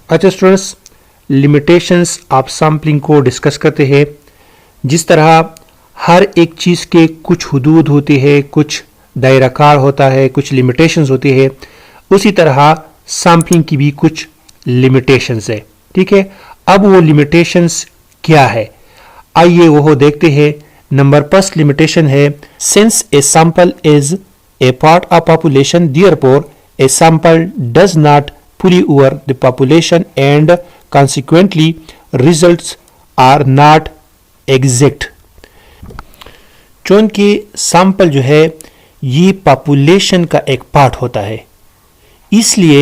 अच्छा students, limitations of sampling को discuss करते हैं। जिस तरह हर एक चीज़ के कुछ हदूद होती है, कुछ दायराकार होता है, कुछ लिमिटेशंस होती है, उसी तरह सैम्पलिंग की भी कुछ लिमिटेशंस है। ठीक है, अब वो लिमिटेशंस क्या है, आइए वो देखते हैं। नंबर फर्स्ट लिमिटेशन है, since a sample is a part of population therefore a sample does not fully over the population and consequently results are not exact। चूंकि सैंपल जो है ये पॉपुलेशन का एक पार्ट होता है, इसलिए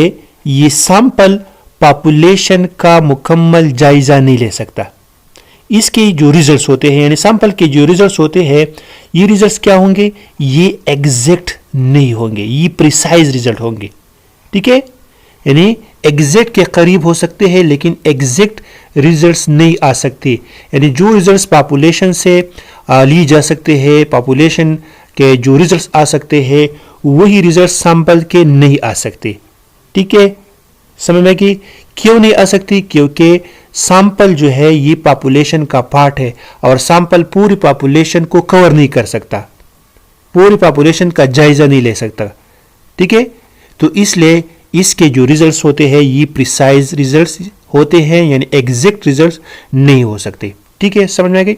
ये सैंपल पॉपुलेशन का मुकम्मल जायजा नहीं ले सकता। इसके जो रिजल्ट्स होते हैं, यानी सैंपल के जो रिजल्ट्स होते हैं, ये रिजल्ट्स क्या होंगे, ये एग्जैक्ट नहीं होंगे, ये प्रिसाइज रिजल्ट होंगे। ठीक है, यानी एग्जैक्ट के करीब हो सकते हैं लेकिन एग्जैक्ट रिजल्ट्स नहीं आ सकते। यानी जो रिजल्ट्स पॉपुलेशन से ली जा सकते हैं, पॉपुलेशन के जो रिजल्ट्स आ सकते हैं, वही रिजल्ट्स सैंपल के नहीं आ सकते। ठीक है, समझ में कि क्यों नहीं आ सकती, क्योंकि सैंपल जो है ये पॉपुलेशन का पार्ट है और सैंपल पूरी पॉपुलेशन को कवर नहीं कर सकता, पूरी पॉपुलेशन का जायजा नहीं ले सकता। ठीक है, तो इसलिए इसके जो रिजल्ट्स होते हैं ये प्रिसाइज रिजल्ट्स होते हैं, यानी एग्जैक्ट रिजल्ट्स नहीं हो सकते। ठीक है, समझ में आ गई।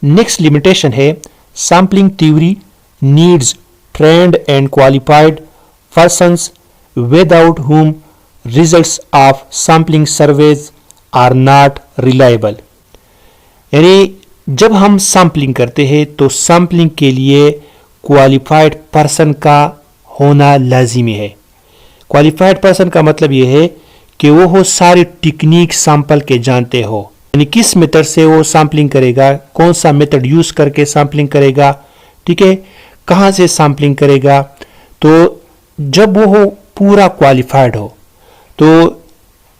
नेक्स्ट लिमिटेशन है, sampling theory needs trained and qualified persons without whom results of sampling surveys are not reliable. यानी जब हम सैम्पलिंग करते हैं तो सैम्पलिंग के लिए क्वालिफाइड पर्सन का होना लाजिमी है। क्वालिफाइड पर्सन का मतलब यह है कि वो हो सारी टेक्निक सैंपल के जानते हो, यानी किस मेथड से वो सैम्पलिंग करेगा, कौन सा मेथड यूज करके सैम्पलिंग करेगा, ठीक है, कहाँ से सैम्पलिंग करेगा। तो जब वो हो पूरा क्वालिफाइड हो तो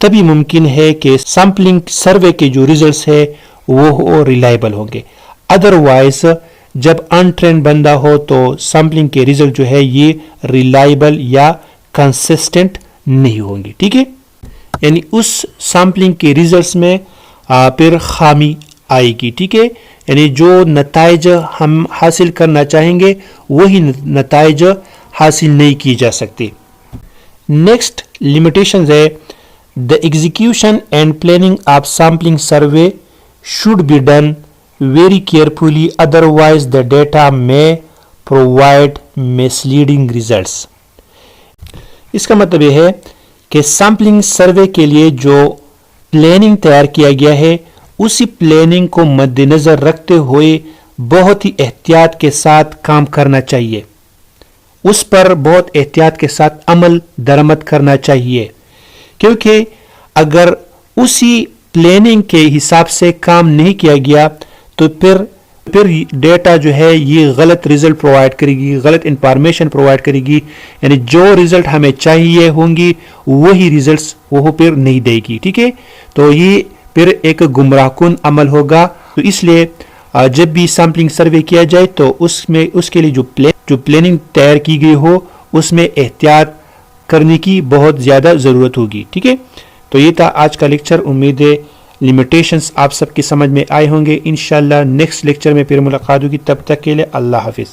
तभी मुमकिन है कि सैम्पलिंग सर्वे के जो रिजल्ट्स है वो हो रिलायबल होंगे। अदरवाइज जब अनट्रेंड बंदा हो तो सैम्पलिंग के रिजल्ट जो है ये रिलायबल या कंसिस्टेंट नहीं होंगे। ठीक है, यानी उस सैम्पलिंग के रिजल्ट्स में फिर खामी आएगी। ठीक है, यानी जो नताइज हम हासिल करना चाहेंगे वही नताइज हासिल नहीं की जा सकती। नेक्स्ट लिमिटेशन है, the execution and planning of sampling survey should be done very carefully, otherwise the data में प्रोवाइड मिसलीडिंग रिजल्ट्स। इसका मतलब यह है कि सैम्पलिंग सर्वे के लिए जो प्लानिंग तैयार किया गया है, उसी प्लानिंग को मद्देनजर रखते हुए बहुत ही एहतियात के साथ काम करना चाहिए, उस पर बहुत एहतियात के साथ अमल दरामद करना चाहिए। क्योंकि अगर उसी प्लानिंग के हिसाब से काम नहीं किया गया तो फिर डेटा जो है ये गलत रिजल्ट प्रोवाइड करेगी, गलत इंफॉर्मेशन प्रोवाइड करेगी, यानी जो रिजल्ट हमें चाहिए होंगी वही रिजल्ट्स वो फिर नहीं देगी। ठीक है, तो ये फिर एक गुमराहकुन अमल होगा। तो इसलिए जब भी सैम्पलिंग सर्वे किया जाए तो उसमें उसके लिए जो प्लानिंग तैयार की गई हो उसमें एहतियात करने की बहुत ज़्यादा ज़रूरत होगी। ठीक है, तो ये था आज का लेक्चर। उम्मीद है लिमिटेशंस आप सबकी समझ में आए होंगे। इंशाल्लाह नेक्स्ट लेक्चर में फिर मुलाकात होगी, तब तक के लिए अल्लाह हाफिज़।